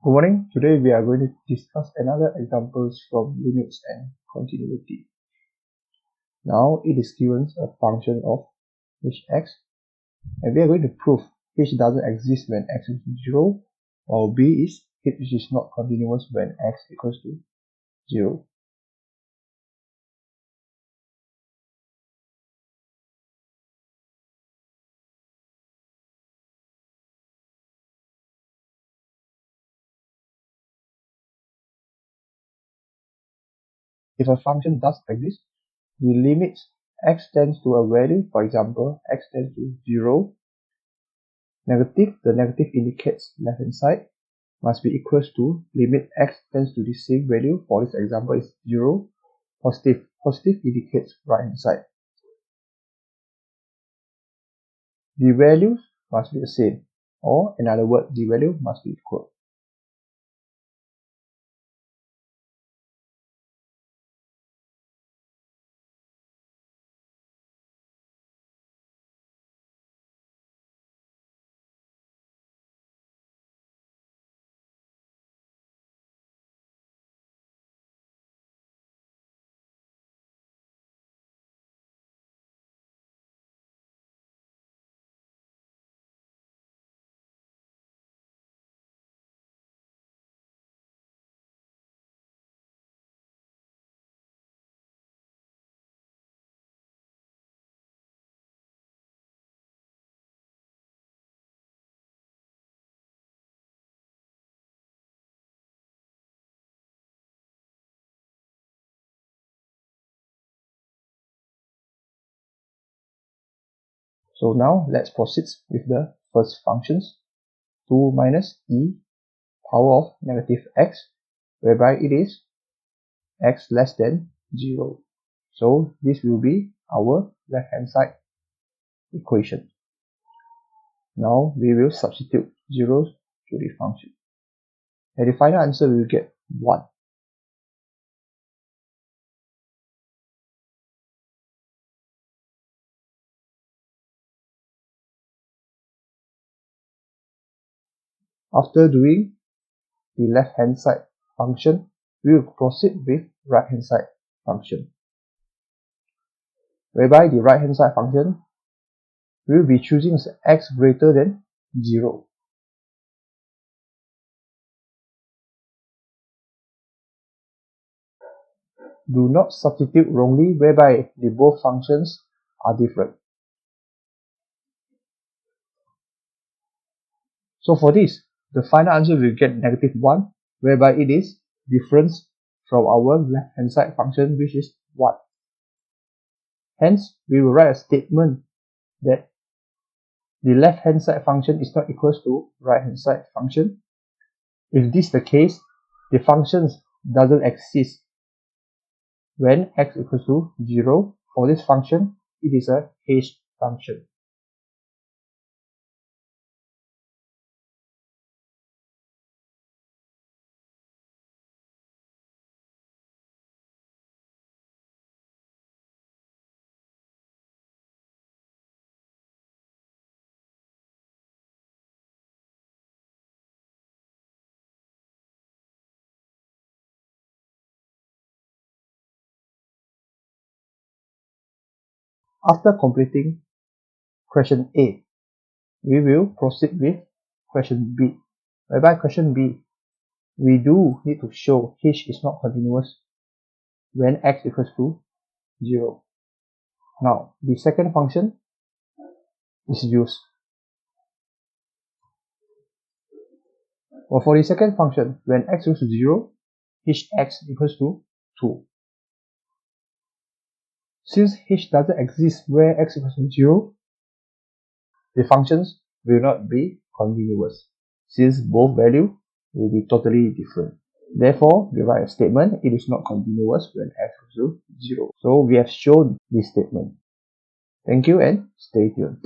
Good morning. Today we are going to discuss another examples from limits and continuity. Now it is given a function of hx, and we are going to prove h doesn't exist when x is 0, while b is h is not continuous when x equals to 0. If a function does exist, the limit x tends to a value, for example, x tends to 0, negative, the negative indicates left hand side, must be equals to limit x tends to the same value. For this example is 0, positive. Positive indicates right hand side. The values must be the same, or in other words, the value must be equal. So now let's proceed with the first functions, 2 minus e power of negative x, whereby it is x less than 0. So this will be our left hand side equation. Now we will substitute zeros to the function, and the final answer we will get 1. After doing the left hand side function, we will proceed with right hand side function, whereby the right hand side function we will be choosing x greater than 0. Do not substitute wrongly, whereby the both functions are different. So for this, the final answer will get negative 1, whereby it is difference from our left hand side function, which is 1. Hence, we will write a statement that the left hand side function is not equals to right hand side function. If this is the case, the functions doesn't exist when x equals to 0. For this function, it is a h function. After completing question A, we will proceed with question B, whereby question B, we do need to show h is not continuous when x equals to 0. Now, the second function is used. Well, for the second function, when x equals to 0, hx equals to 2. Since h doesn't exist where x equals to 0, the functions will not be continuous, since both values will be totally different. Therefore, we write a statement, it is not continuous when x equals to 0. So we have shown this statement. Thank you and stay tuned.